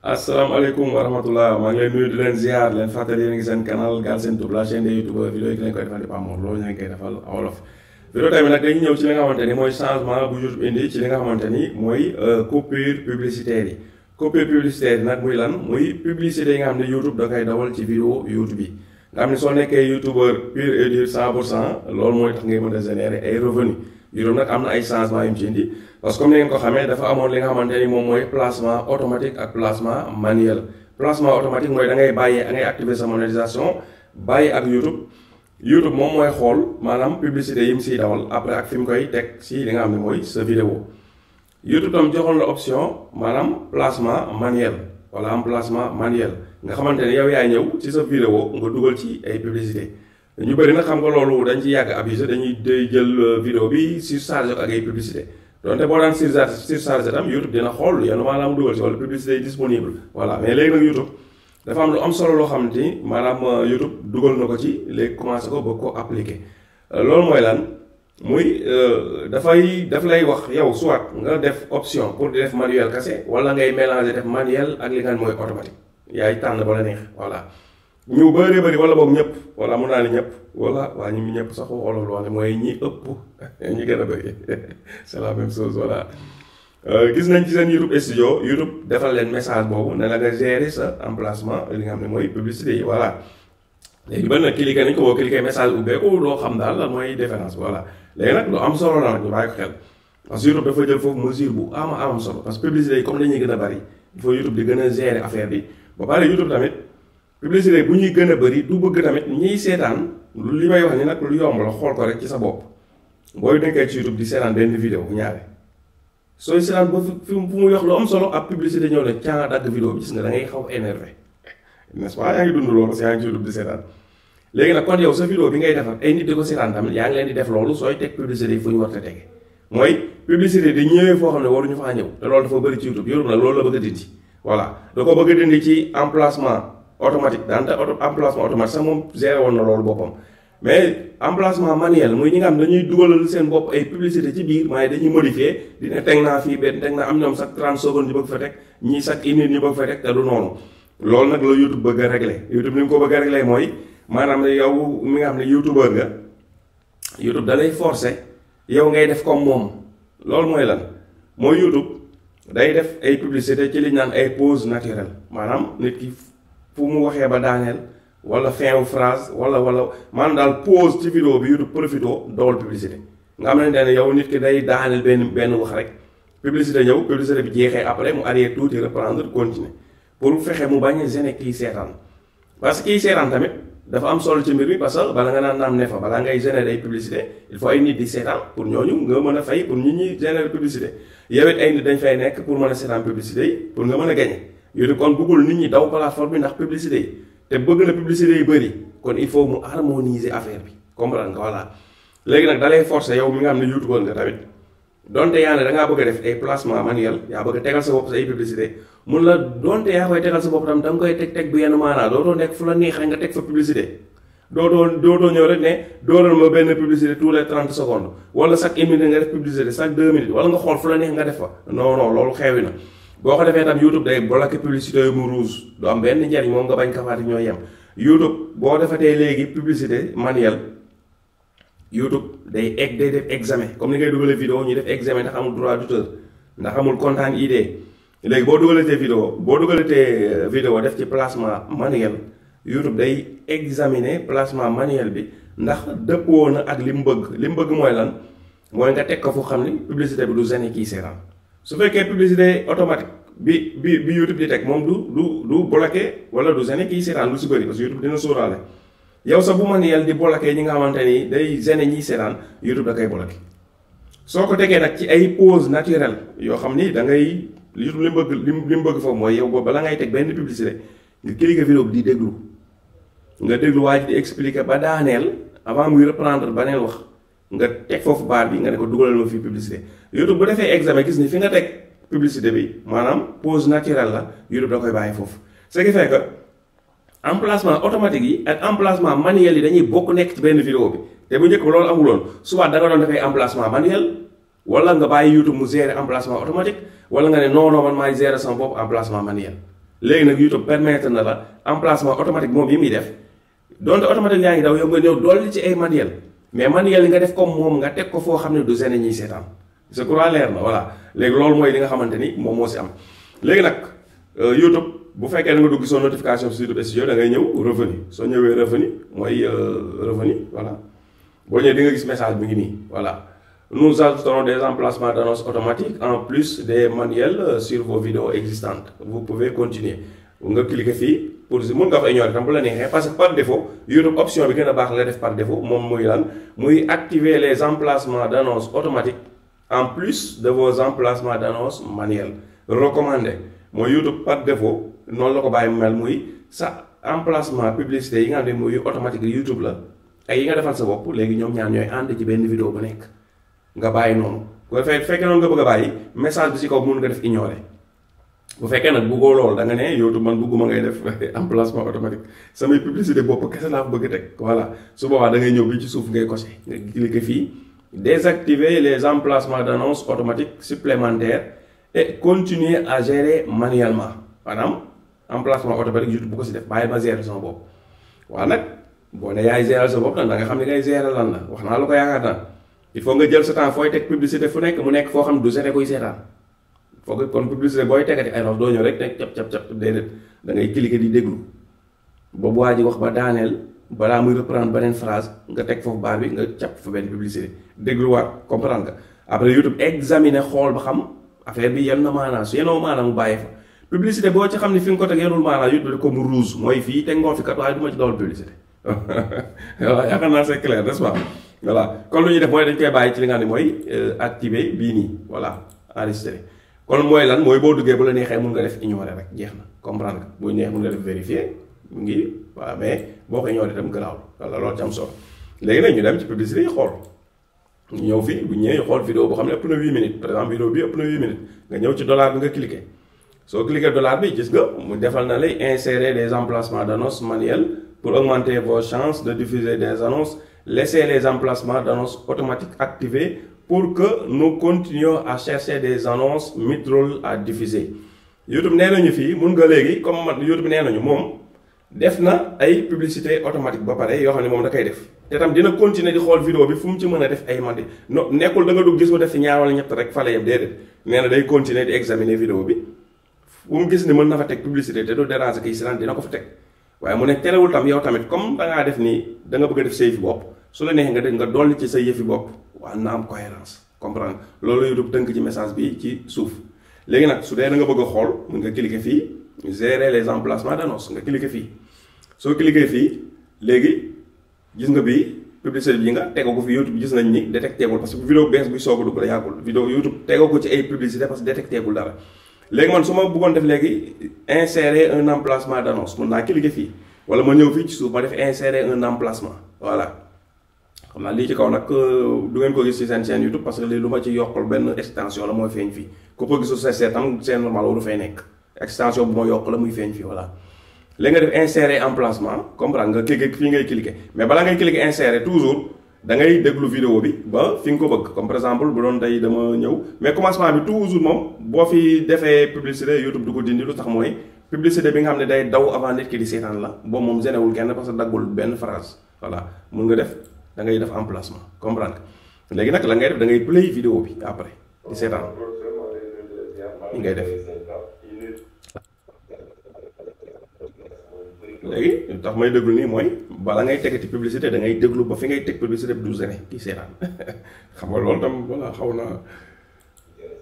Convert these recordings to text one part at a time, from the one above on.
asalaamaaleykum wa rahmatullah maa ngi leen nuyu di leen ziar leen fàttali yéen a ngi seen canal Galsen Tube la chaîne de YouTube vidéo yi ki leen koy defal di Pape Mor loolu ñu leen koy defal wolof. vidéo tey bi nag dañuy ñëw ci li nga xamante ni mooy changement bu YouTube indi ci li nga xamante ni mooy coupure publicitaire yi. coupure publicitaire yi nag muy lan muy publicité yi nga xam ne YouTube da koy dawal ci vidéo YouTube yi nga xam ne soo nekkee youtubeur pur et dur 100% loolu mooy tax ngay mën a générer ay revenus. YouTube nag am na ay changement yu mu ci indi parce que comme ni ngeen ko xamee dafa amoon li nga xamante ni moom mooy placement automatique ak placement manuel. placement automatique mooy da ngay bàyyi da ngay activer sa monétisation bàyyi ak YouTube moom mooy xool maanaam publicité yi mu siy dawal après ak fi mu koy teg si li nga xam ne mooy sa vidéo. YouTube tam joxoon la option maanaam placement manuel wala am placement manuel nga xamante ne yow yaay ñëw ci sa vidéo nga dugal ci ay publicité. ñu bëri nag xam nga loolu dañ ci yàgg abusé dañuy jël vidéo bi surchargé ko ak ay publicité donte boo daan surchargé tam YouTube dina xool yenn maanaam dugal ci wala publicité yi disponible voilà mais léegi nag YouTube dafa am lu am solo loo xam ni maanaam YouTube dugal na ko ci léegi commencé ko bëgg ko appliqué loolu mooy lan muy daf lay wax yow soit nga def option pour di def manuel kese wala ngay mélanger def manuel ak li nga mooy automatique yaay tànn ba la neex voilà. ñu bëree bëri wala boog ñëpp wala mun naa ni ñëpp wala waa ñu ñëpp sax wolof wax ne mooy ñi ëpp ñi gën a bëri c'est la même chose voilà. gis nañ ci seen YouTube studio YouTube defal leen message boobu ne la nga gérer sa emplacement li nga xam ne mooy publicité yi voilà. léegi ba nag cliquer nañ ko boo cliquer message ubbeeku doo xam daal lan mooy différence voilà léegi nag lu am solo la nag ñu bàyyi ko xel parce que YouTube dafa jël foofu mesure bu am solo parce que publicité yi comme dañuy gën a bëri il faut YouTube di gën a gérer affaire bi ba pare YouTube tamit. publicité bu ñuy gën a bëri du bëgg tamit ñiy seetaan li may wax ni nag lu yomb la xool ko rek ci sa bopp booy nekkee ci YouTube di seetaan benn vidéo bu ñaare sooy seetaan ba fu mu yox lu am solo ab publicité ñëw ne caa dagg vidéo bi gis nga da ngay xaw énervé n'est-ce pas yaa ngi dund loolu parce que yaa ngi ci YouTube di seetaan léegi nag kon yow sa vidéo bi ngay defar ay nit di ko seetaan tamit yaa ngi leen di def loolu sooy teg publicité yi fu ñu war a tege mooy publicité di ñëwee foo xam ne waruñu faa ñëw te loolu dafa bëri ci YouTube YouTube nag loolu la bëgg a dindi voilà da ko bëgg a dindi ci emplacement automatique daante emplacement automatique sax moom géré woon na loolu boppam mais emplacement manuel muy ñi nga xam dañuy dugalal seen bopp ay publicité ci biir waaye dañuy modifier dina teg naa fii benn teg naa am ñoom chaque 30 secondes ñu bëgg fa teg ñii chaque une minute ñu bëgg fa teg te du noonu loolu nag la YouTube bëgg a régler YouTube ni mu ko bëgg a régler mooy maanaam yow mi nga xam ne youtubeur nga YouTube da lay forcer yow ngay def comme moom loolu mooy lan mooy YouTube day def ay publicité ci li ñu naan ay pause naturelle maanaam nit ki fu mu waxee ba daaneel wala fin wu phrase wala maanaam daal pause ci vidéo bi YouTube profito dowal publicité nga xamante ne yow nit ki day daaneel benn wax rek publicité ñëw publicité bi jeexee après mu arrière tuuti reprendre continuer pour fexe mu bañ a gêner kiy seetaan parce que kiy seetaan tamit dafa am solo ci mbir mi parce que bala nga naan naam ne fa balaa ngay générer ay publicité il faut ay nit di seetaan pour ñooñu nga mën a fay pour nit ñi générer publicité yow it ay nit dañ fay nekk pour mën a seetaan publicité yi pour nga mën a gagner YouTube kon bëggul nit ñi daw plateforme bi ndax publicité yi te bëgg na publicité yi bëri kon il faut mu harmoniser affaire bi comprendre nga voilà léegi nag da lay forcer yow mi nga xam ne youtubeur nga tamit donte yaa ne da ngaa bëgg a def ay placement manuel yaa bëgg a tegal sa bopp sa ay publicité mun la donte yaa koy tegal sa bopp tam da nga koy teg bu yenn maanaa dootoo nekk fu la neex rek nga teg fa publicité dootoo ñëw rek ne dooral ma benn publicité tous les 30 secondes wala chaque une minute nga def publicité chaque 2 minutes wala nga xool fu la neex nga def fa non loolu xewi na. boo ko defee tam YouTube day bloqué publicité yu mu rouge du am benn njariñ moom nga bañ kafaati ñoo yem YouTube boo defatee léegi publicité manuel YouTube day def examen comme ni ngay dugalee vidéo ñuy def examen ndax amul droit d'auteur ndax amul content ID léegi boo dugalatee vidéo def ci placement manuel YouTube day examiner placement manuel bi ndax dëppoo na ak li mu bëgg mooy lan mooy nga teg ko fu xam ni publicité bi du gêner kii seetaan su fekkee publicité automatique bi YouTube di teg moom du bloqué wala du gêner kii seetaan lu si bëri parce que YouTube dina sóoraale yow sa bu manuel di bloqué ñi nga xamante ni day gêner ñiy seetaan YouTube da koy bloqué soo ko tegee nag ci ay pause naturelle yoo xam ni da ngay YouTube li mu bëgg foofu mooy yow boobu bala ngay teg benn publicité nga cliquer vidéo bi di déglu nga déglu waa ji di expliquer ba daaneel avant muy reprendre baneel wax nga teg foofu baar bi nga ne ko dugalal ma fii publicité YouTube bu defee examen gis ni fi nga teg publicité bi maanaam pause naturelle la YouTube da koy bàyyi foofu ce qui fait que emplacement automatique yi ak emplacement manuel yi dañuy bokk nekk ci benn vidéo bi te bu njëkk ba loolu amuloon soit da nga doon defee emplacement manuel wala nga bàyyi YouTube mu gérer emplacement automatique wala nga ne non man maay gérer sama bopp emplacement manuel léegi nag YouTube permettre na la emplacement automatique moom yi muy def donte automatique yaa ngi daw yow nga ñëw dolli ci ay manuel mais manuel yi nga def comme moom nga teg ko foo xam ne du gêner ñiy seetaan je crois leer na voilà léegi loolu mooy li nga xamante ni moom moo si am léegi nag YouTube bu fekkee da nga dugg soo notification sur YouTube Studio da ngay ñëw revenu soo ñëwee revenu mooy revenu voilà boo ñëwee di nga gis message bi ngi nii voilà nous ajouterons des emplacements d'annonces automatiques en plus des manuels sur vos vidéos existantes vous pouvez continuer nga cliquer fii pour mun nga ko ignorer tam bu la neexee parce que par défaut YouTube option bi gën a baax la def par défaut moom muy lan muy activer les emplacements d'annonces automatiques en plus de vos emplacements d'annonces manuels recommandé mooy YouTube par défaut noonu la ko bàyyi mu mel muy sa emplacement publicité yi nga xam ne muy automatique YouTube la ay yi nga defal sa bopp léegi ñoom ñaar ñooy ànd ci benn vidéo bu nekk nga bàyyi noonu bu fekkee noonu nga bëgg a bàyyi message bi ci kaw mun nga def ignorer bu fekkee nag bëggoo loolu da nga ne YouTube man bëgguma ngay def emplacement automatique samay publicité bopp kese laa bëgg teg voilà su boobaa da ngay ñëw bi ci suuf ngay coché nga cliquer fii désactiver les emplacements d'annonces automatiques supplémentaires et continuer à gérer manuellement maanaam emplacement automatique YouTube bu ko si def bàyyi ma gérer sama bopp waaw nag boo ne yaay gérer sa bopp nag da nga xam ne ngay gérer lan la wax naa la ko yaakaar naa il faut nga jël sa temps fooy teg publicité fu nekk mu nekk foo xam ne du gêner koy seetaan foog kon publicité booy tegati ay doo ñëw rek teg cap déedéet da ngay cliquer di déglu boobu waa ji wax ba daaneel balaa muy reprendre beneen phrase nga teg foofu baar bi nga cap fa benn publicité dégluwaat comprendre nga après YouTube examiner xool ba xam affaire bi yenn na maanaam su yenoo maanaam mu bàyyi fa publicité boo ci xam ne fi nga ko teg yenul maanaam YouTube comme rouge mooy fii teg ngoo fi kat waaye du ma ci dawal publicité voilà yaakaar naa c'est clair n'est-ce pas voilà kon lu ñuy def mooy dañ koy bàyyi ci li nga xam ne mooy activer bii nii voilà enregistré kon mooy lan mooy boo duggee bu la neexee mun nga def ignorer rek jeex na comprendre nga boo neexee mun nga def vérifier mu ngi voilà mais boo ko ignorer itam garaawul wala loolu ci am solo léegi nag ñu dem ci publicité yi xool ñu ñëw fii bu ñëwee xool vidéo boo xam ne ëpp na 8 minutes par exemple vidéo bi ëpp na 8 minutes nga ñëw ci dollar bi nga cliquer soo cliquer dollar bi gis nga mu defal na lay insérer des emplacements d'annonces manuels pour augmenter vos chances de diffuser des annonces laissez les emplacements d'annonces automatiques activés pour que nous continuions à chercher des annonces mid-roll à diffuser YouTube nee nañu fii mun nga léegi comme man YouTube nee nañu moom def na ay publicité automatique ba pare yoo xam ne moom da koy def te tam dina continuer di xool vidéo bi fu mu ci mën a def ay mandi no nekkul da nga dugg gis ko def fi ñaar wala ñett rek fa la yem déedéet nee na day continuer di examiner vidéo bi fu mu gis ni mën na fa teg publicité te du déranger kii si naan dina ko fa teg waaye mu ne terewul tam yow tamit comme da ngaa def nii da nga bëgg a def sa yëfi bopp su la neexee nga def nga dolli ci sa yëfi bopp waa na am cohérence comprendre loolu YouTube tënk ci message bi ci suuf léegi nag su dee da nga bëgg a xool mun nga cliquer fii gérer les emplacements d'annonce nga cliquer fii soo cliquer fii léegi gis nga bii publicité bi nga tegoo ko fi YouTube gis nañ ni détecté gul parce que vidéo bees buy soog a dugg la yàggul vidéo YouTube tegoo ko ci ay publicité parce que détecté gul dara léegi man su ma bëggoon def léegi insérer un emplacement d'annonce mun naa cliquer fii wala ma ñëw fii ci suuf ma def insérer un emplacement voilà xam naa lii ci kaw nag du ngeen ko gis ci seen chaîne YouTube parce que lii lu ma ci yokkal benn extension la mooy feeñ fii ku ko gisul sa seetam c'est normal waru fay nekk extension bu ma yokk la muy feeñ fii voilà léegi nga def insérer emplacement comprendre nga cliquer fii ngay cliquer mais balaa ngay cliquer insérer toujours da ngay déglu vidéo bi ba fi nga ko bëgg comme par exemple bu doon tey dama ñëw mais commencement bi toujours moom boo fi defee publicité YouTube du ko dindi lu tax mooy publicité bi nga xam ne day daw avant nit ki di seetaan la boobu moom génnewul kenn parce que daggul benn phrase voilà mun nga def da ngay def emplacement comprendre léegi nag la ngay def da ngay play vidéo bi après di seetaan li ngay def léegi tax may déglu nii mooy bala ngay tegati publicité da ngay déglu ba fi ngay teg publicité bi du gêner kii seetaan xam nga loolu tam voilà xaw na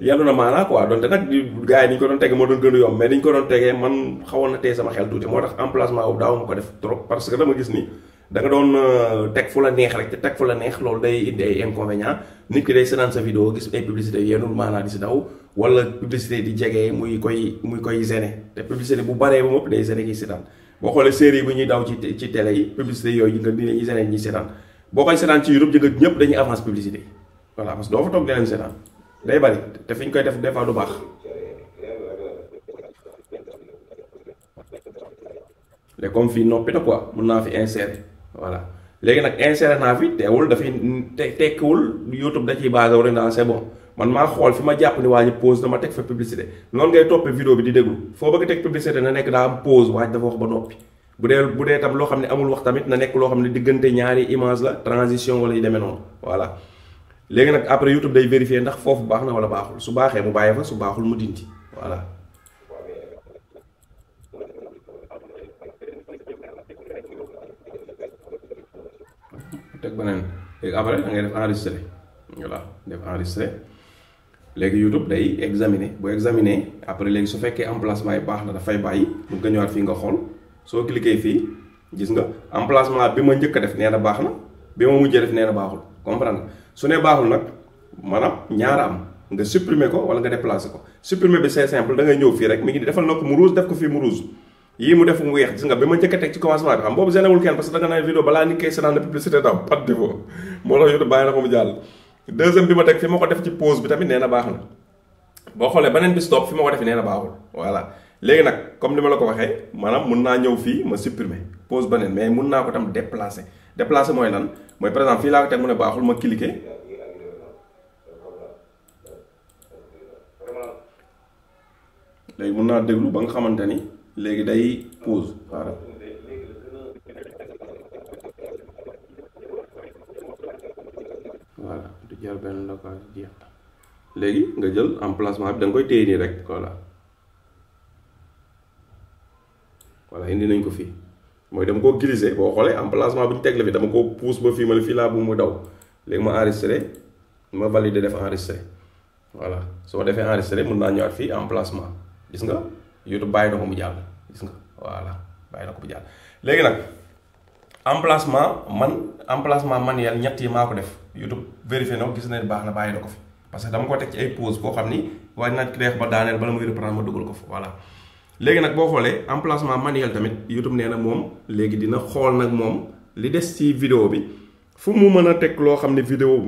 yàlla na maanaa quoi donte nag gars yi ni ñu ko doon tege moo doon gën a yomb mais ni ñu ko doon tegee man xawoon na tey sama xel tuuti moo tax emplacement boobu daaw ma ko def trop parce que dama gis ni da nga doon teg fu la neex rek te teg fu la neex loolu day indi ay inconvénients nit ki day seetaan sa vidéo gis ay publicité yenul maanaa di si daw wala publicité di jege muy koy gêner te publicité bu baree ba mopp day gêner kii seetaan boo xoolee série bu ñuy daw ci télé yi publicité yooyu nga ni ñuy gêner ñi seetaan boo koy seetaan ci YouTube jënga ñëpp dañuy avance publicité yi voilà parce que doo fa toog di leen seetaan day bari te fi ñu koy def des fois du baax te comme fii noppi na quoi mun naa fi insérer voilà léegi nag insérer naa fi teewul dafay tekkiwul YouTube da ciy basé wu rek daal c'est bon man maa xool fi ma jàpp ni waa ji pause dama teg fa publicité noonu ngay toppee vidéo bi di déglu foo bëgg teg publicité na nekk daa am pause waaj dafa wax ba noppi bu dee tam loo xam ne amul wax tamit na nekk loo xam ne diggante ñaari image la transition wala yu demee noonu voilà léegi nag après YouTube day vérifier ndax foofu baax na wala baaxul su baaxee mu bàyyi fa su baaxul mu dindi voilà. teg beneen léegi après da ngay def enregistré voilà def enregistré léegi YouTube day examiner bu examiner après léegi su fekkee emplacement yi baax na dafay bàyyi mun nga ñëwaat fii nga xool soo cliquer fii gis nga emplacement bi ma njëkk a def nee na baax na bi ma mujjee def nee na baaxul comprendre nga su nee baaxul nag maanaam ñaara am nga supprimer ko wala nga déplacer ko supprimer bi c'est simple da ngay ñëw fii rek mi ngi defal na ko mu rouge def ko fii mu rouge yii mu def mu weex gis nga bi ma njëkk a teg ci commencement bi xam boobu génnewul kenn parce que da nga naan vidéo balaa nit koy seetaan na publicité daw par défaut moo tax YouTube bàyyi na ko mu jàll deuxième bi ma teg fi ma ko def ci pause bi tamit nee na baax na boo xoolee beneen bi stop fi ma ko defee nee na baaxul voilà léegi nag comme ni ma la ko waxee maanaam mun naa ñëw fii ma supprimer pause beneen mais mun naa ko tam déplacer mooy lan mooy par exemple fii laa ko teg mu ne baaxul ma cliquer léegi mun naa déglu ba nga xamante ni léegi day pause waaw voilà du jar benn ndokal jeex léegi nga jël emplacement bi da nga koy téye nii rek voilà indi nañ ko fii mooy dama koo glisser boo xoolee emplacement bu ñu teg la fi dama koo pousse ba fii ma ne fii laa bu mu daw léegi ma enregistré ma valider def enregistré voilà soo defee enregistré mun naa ñëwaat fii emplacement gis nga YouTube bàyyi na ko mu jàll gis nga voilà bàyyi na ko mu jàll léegi nag emplacement manuel ñett yi maa ko def YouTube vérifié na ko gis na baax na bàyyi na ko fi parce que dama ko teg ci ay pause boo xam ni waaye naaj ki deex ba daaneel bala muy reprendre ma dugal ko fa voilà léegi nag boo xoolee emplacement manuel tamit YouTube nee na moom léegi dina xool nag moom li des ci vidéo bi fu mu mën a teg loo xam ne vidéo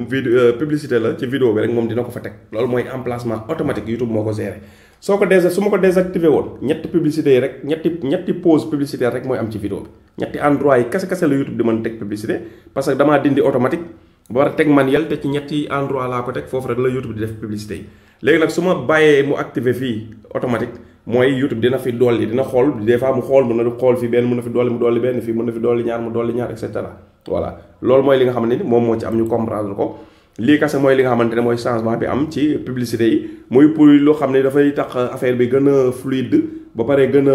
publicité la ci vidéo bi rek moom dina ko fa teg loolu mooy emplacement automatique YouTube moo ko géré soo ko su ma ko désactivé woon ñetti publicité yi rek ñetti pause publicitaire rek mooy am ci vidéo bi ñetti endroit yi kese la YouTube di mën teg publicité parce que damaa dindi automatique ba war a teg manuel te ci ñetti endroit laa ko teg foofu rek la YouTube di def publicité yi léegi nag su ma bàyyee mu activé fii automatique mooy YouTube dina fi dolli dina xool des fois mu xool mën na xool fii benn mën na fi dolli mu dolli benn fii mën na fi dolli ñaar mu dolli ñaar et cetera voilà loolu mooy li nga xamante ni moom moo ci am ñu comprendre ko lii kese mooy li nga xamante ne mooy changement bi am ci publicité yi muy pour loo xam ne dafay tax affaire bi gën a fluide ba pare gën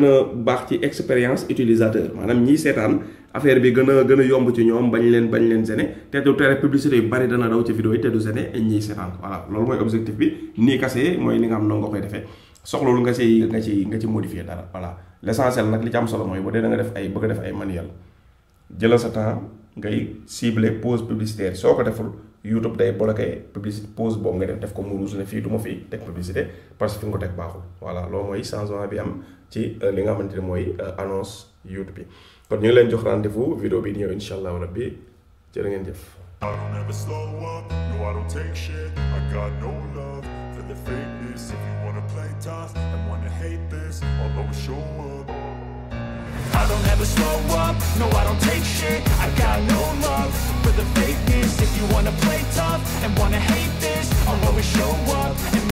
a baax ci expérience utilisateur maanaam ñiy seetaan affaire bi gën a yomb ci ñoom bañ leen gêner te du tere publicité yu bari dana daw ci vidéo yi te du gêner ñiy seetaan voilà loolu mooy objectif bi nii kese mooy li nga xam noonu nga koy defee soxlawul nga ci modifier dara voilà l'essentiel nag li ci am solo mooy bu dee da nga def bëgg a def ay manuel jëlal sa temps ngay cibler pause publicitaire soo ko deful YouTube day bloqué publicité pause boobu nga def ko mu rouge ne fii du ma fi teg publicité parce que fi nga ko teg baaxul voilà loolu mooy changement bi am ci li nga xamante ne mooy annonce YouTube bi kon ñu ngi leen jox rendez-vous vidéo bi di ñëw incha allah rabbi jërë ngeen jëf. I don't ever slow up, no I don't take shit. I got no love for the fakeness. If you wanna play tough and wanna hate this, I'll always show up. I don't ever slow up, no I don't take shit. I got no love for the fakeness. If you wanna play tough and wanna hate this, I'll always show up.